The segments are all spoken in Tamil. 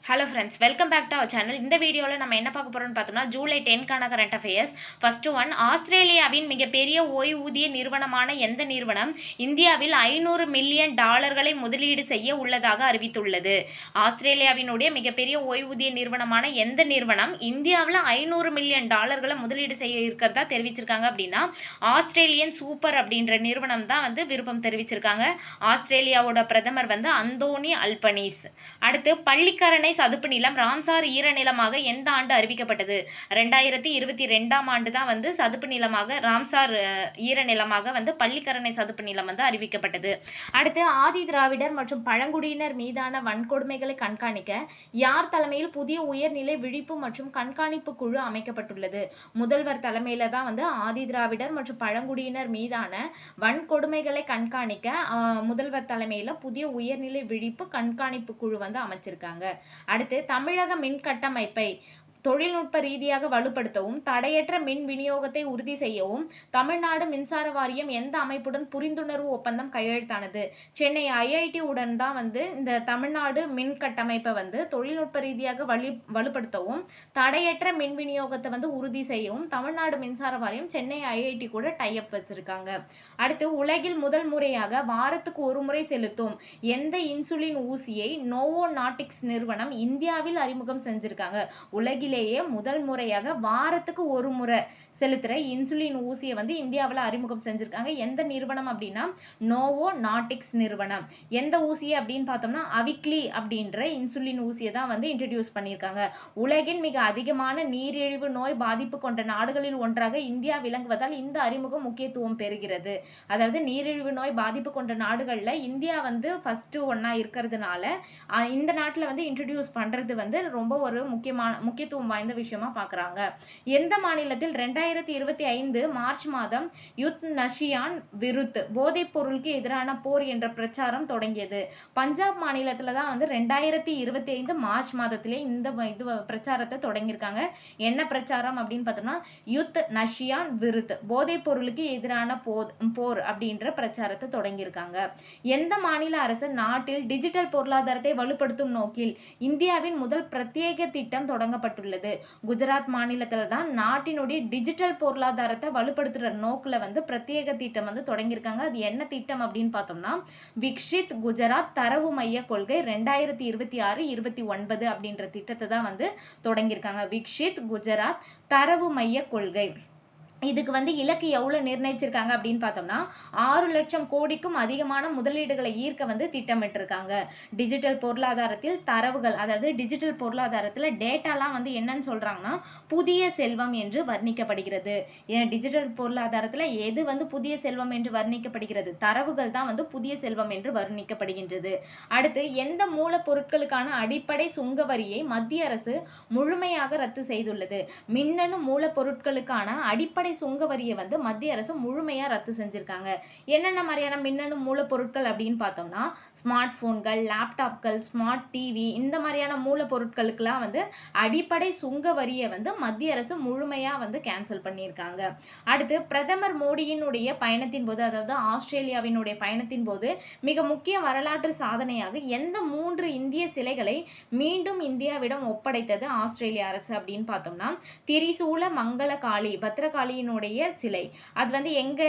Hello friends, welcome back to our channel. இந்த வீடியோவில் நம்ம என்ன பார்க்க போகிறோம்னு பார்த்தோம்னா, ஜூலை 10க்கான கரண்ட் அஃபேர்ஸ். ஃபர்ஸ்ட் ஒன், ஆஸ்திரேலியாவின் மிகப்பெரிய ஓய்வூதிய நிறுவனமான எந்த நிறுவனம் இந்தியாவில் $500 மில்லியன் முதலீடு செய்ய உள்ளதாக அறிவித்துள்ளது? ஆஸ்திரேலியாவினுடைய மிகப்பெரிய ஓய்வூதிய நிறுவனமான எந்த நிறுவனம் இந்தியாவில் $500 மில்லியன் முதலீடு செய்ய இருக்கிறதா தெரிவிச்சிருக்காங்க அப்படின்னா, ஆஸ்திரேலியன் சூப்பர் அப்படின்ற நிறுவனம் தான் வந்து விருப்பம் தெரிவிச்சிருக்காங்க. ஆஸ்திரேலியாவோட பிரதமர் வந்து அந்தோனி அல்பனீஸ். அடுத்து, பள்ளிக்கரணை சதுப்பு நிலம் ராம்சார் ஈரநிலமாக எந்த ஆண்டு அறிவிக்கப்பட்டது? 2022ஆம் ஆண்டு தான் வந்து சதுப்பு நிலமாக ராம்சார் ஈரநிலமாக வந்து பள்ளிக்கரணை சதுப்பு நிலம் வந்து அறிவிக்கப்பட்டது. அடுத்து, ஆதி திராவிடர் மற்றும் பழங்குடியினர் மீதான வன்கொடுமைகளை கண்காணிக்க யார் தலைமையில் புதிய உயர்நிலை விழிப்பு மற்றும் கண்காணிப்பு குழு அமைக்கப்பட்டுள்ளது? முதல்வர் தலைமையில தான் வந்து ஆதி திராவிடர் மற்றும் பழங்குடியினர் மீதான வன்கொடுமைகளை கண்காணிக்க முதல்வர் தலைமையில புதிய உயர்நிலை விழிப்பு கண்காணிப்பு குழு வந்து அமைச்சிருக்காங்க. அடுத்து, தமிழக மின் கட்டமைப்பை தொழில்நுட்ப ரீதியாக வலுப்படுத்தவும் தடையற்ற மின் விநியோகத்தை உறுதி செய்யவும் தமிழ்நாடு மின்சார வாரியம் எந்த அமைப்புடன் புரிந்துணர்வு ஒப்பந்தம் கையெழுத்தானது? சென்னை ஐஐடி உடன் தான் வந்து இந்த தமிழ்நாடு மின் கட்டமைப்பை வந்து தொழில்நுட்ப ரீதியாக வலுப்படுத்தவும் தடையற்ற மின் விநியோகத்தை வந்து உறுதி செய்யவும் தமிழ்நாடு மின்சார வாரியம் சென்னை ஐஐடி கூட டைப் வச்சிருக்காங்க. அடுத்து, உலகில் முதல் முறையாக வாரத்துக்கு ஒரு முறை செலுத்தும் எந்த இன்சுலின் ஊசியை நோவோ நார்டிக்ஸ் நிறுவனம் இந்தியாவில் அறிமுகம் செஞ்சிருக்காங்க? உலகில் முதல் முறையாக வாரத்துக்கு ஒரு முறை செலுத்துற இன்சுலின் ஊசியை வந்து இந்தியாவில் அறிமுகம் செஞ்சிருக்காங்க. எந்த நிறுவனம் அப்படின்னா நோவோ நார்டிக்ஸ் நிறுவனம். எந்த ஊசியை அப்படின்னு பார்த்தோம்னா அவிக்லி அப்படின்ற இன்சுலின் ஊசியை தான் வந்து இன்ட்ரடியூஸ் பண்ணியிருக்காங்க. உலகின் மிக அதிகமான நீரிழிவு நோய் பாதிப்பு கொண்ட நாடுகளில் ஒன்றாக இந்தியா விளங்குவதால் இந்த அறிமுகம் முக்கியத்துவம் பெறுகிறது. அதாவது நீரிழிவு நோய் பாதிப்பு கொண்ட நாடுகளில் இந்தியா வந்து ஃபர்ஸ்ட் ஒன்னா இருக்கிறதுனால இந்த நாட்டில் வந்து இன்ட்ரடியூஸ் பண்றது வந்து ரொம்ப ஒரு முக்கியத்துவம் வாய்ந்த விஷயமா பார்க்குறாங்க. எந்த மாநிலத்தில் 2025 மார்ச் மாதம் யுத் நஷியான் விருத் போதைப் பொருளுக்கு எதிரான போர் என்ற பிரச்சாரம் தொடங்கியது? பஞ்சாப் மாநிலத்தில் தான் வந்து 2025 மார்ச் மாதத்திலே இந்த பிரச்சாரத்தை தொடங்கியிருக்காங்க. என்ன பிரச்சாரம் அப்படின்னு பார்த்தோம்னா யுத் நஷியான் விருத் போதைப் பொருளுக்கு எதிரான போர் அப்படின்ற பிரச்சாரத்தை தொடங்கியிருக்காங்க. எந்த மாநில அரசு நாட்டில் டிஜிட்டல் பொருளாதாரத்தை வலுப்படுத்தும் நோக்கில் இந்தியாவின் முதல் பிரத்யேக திட்டம் தொடங்கப்பட்டுள்ளது? குஜராத் மாநிலத்தில் தான் நாட்டினுடைய டிஜிட்டல் பொருளாதாரத்தை வலுப்படுத்துற நோக்கில் வந்து பிரத்யேக திட்டம் வந்து தொடங்கியிருக்காங்க. அது என்ன திட்டம் அப்படின்னு பார்த்தோம்னா விக்ஷித் குஜராத் தரவு மைய கொள்கை 2026-29 அப்படின்ற திட்டத்தை தான் வந்து தொடங்கியிருக்காங்க. விக்ஷித் குஜராத் தரவு மைய கொள்கை. இதுக்கு வந்து இலக்கு எவ்வளோ நிர்ணயிச்சிருக்காங்க அப்படின்னு பார்த்தோம்னா 6 லட்சம் கோடிக்கும் அதிகமான முதலீடுகளை ஈர்க்க வந்து திட்டமிட்டிருக்காங்க. டிஜிட்டல் பொருளாதாரத்தில் தரவுகள், அதாவது டிஜிட்டல் பொருளாதாரத்தில் டேட்டாலாம் வந்து என்னன்னு சொல்றாங்கன்னா புதிய செல்வம் என்று வர்ணிக்கப்படுகிறது. டிஜிட்டல் பொருளாதாரத்தில் எது வந்து புதிய செல்வம் என்று வர்ணிக்கப்படுகிறது? தரவுகள் தான் வந்து புதிய செல்வம் என்று வர்ணிக்கப்படுகின்றது. அடுத்து, எந்த மூலப்பொருட்களுக்கான அடிப்படை சுங்க வரியை மத்திய அரசு முழுமையாக ரத்து செய்துள்ளது? மின்னணு மூலப்பொருட்களுக்கான அடிப்படை சுங்க வரியை வந்து மத்திய அரசு முழுமையா ரத்து செஞ்சிருக்காங்க. என்னென்ன மாதிரியான மின்னணு மூலப்பொருட்கள் அப்படின்னு பார்த்தோம்னா ஸ்மார்ட் போன்கள், லேப்டாப்கள், ஸ்மார்ட் டிவி, இந்த மாதிரியான மூலப்பொருட்களுக்கெல்லாம் வந்து அடிப்படை சுங்க வரியை வந்து மத்திய அரசு முழுமையா வந்து கேன்சல் பண்ணியிருக்காங்க. அடுத்து, பிரதமர் மோடியினுடைய பயணத்தின் போது, அதாவது ஆஸ்திரேலியாவினுடைய பயணத்தின் போது மிக முக்கிய வரலாற்று சாதனையாக எந்த 3 இந்திய சிலைகளை மீண்டும் இந்தியாவிடம் ஒப்படைத்தது ஆஸ்திரேலிய அரசு அப்படின்னு பார்த்தோம்னா திரிசூல மங்கள காளி பத்ரகாளி சிலை. அது வந்து எங்க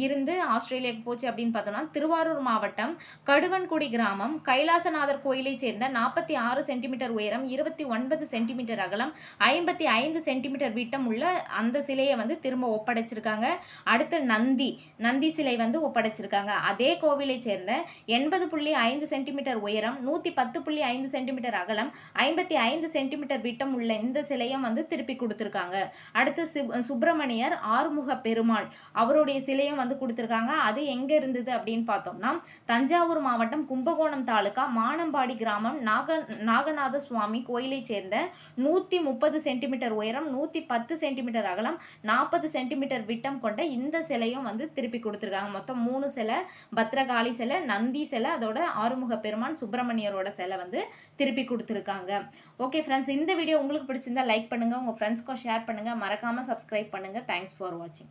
இருந்து ஆஸ்திரேலியாவுக்கு போச்சு அப்படின்னு பார்த்தோம்னா திருவாரூர் மாவட்டம் கடுவன்குடி கிராமம் கைலாசநாதர் கோயிலை சேர்ந்த 46 சென்டிமீட்டர் உயரம், 29 சென்டிமீட்டர் அகலம், 55 சென்டிமீட்டர் விட்டம் உள்ள அந்த சிலையை வந்து திரும்ப ஒப்படைச்சிருக்காங்க. அடுத்து நந்தி சிலை வந்து ஒப்படைச்சிருக்காங்க. அதே கோவிலை சேர்ந்த 80.5 சென்டிமீட்டர் உயரம், 110.5 சென்டிமீட்டர் அகலம், 55 சென்டிமீட்டர் விட்டம் உள்ள இந்த சிலையும் வந்து திருப்பி கொடுத்திருக்காங்க. அடுத்து, சுப்பிரமணியர் ஆறுமுக பெருமாள் அவருடைய சிலையும் வந்து கொடுத்திருக்காங்க. அது எங்க இருந்தது அப்படின்னு பார்த்தோம்னா தஞ்சாவூர் மாவட்டம் கும்பகோணம் தாலுகா மானம்பாடி கிராமம் நாகநாத சுவாமி கோயிலை சேர்ந்த 130 சென்டிமீட்டர் உயரம், 110 சென்டிமீட்டர் அகலம், 40 சென்டிமீட்டர் விட்டம் கொண்ட இந்த சிலையும் வந்து திருப்பி கொடுத்திருக்காங்க. மொத்தம் 3 சிலை, பத்ரகாளி சிலை, நந்தி சிலை, அதோட ஆறுமுக பெருமான், சுப்பிரமணியரோட சிலை வந்து திருப்பி கொடுத்திருக்காங்க. ஓகே ஃப்ரெண்ட்ஸ், இந்த வீடியோ உங்களுக்கு பிடிச்சிருந்தா லைக் பண்ணுங்க, உங்க ஃப்ரெண்ட்ஸ்க்கும் ஷேர் பண்ணுங்க, மறக்காம சப்ஸ்கிரைப் பண்ணுங்க. Thanks for watching.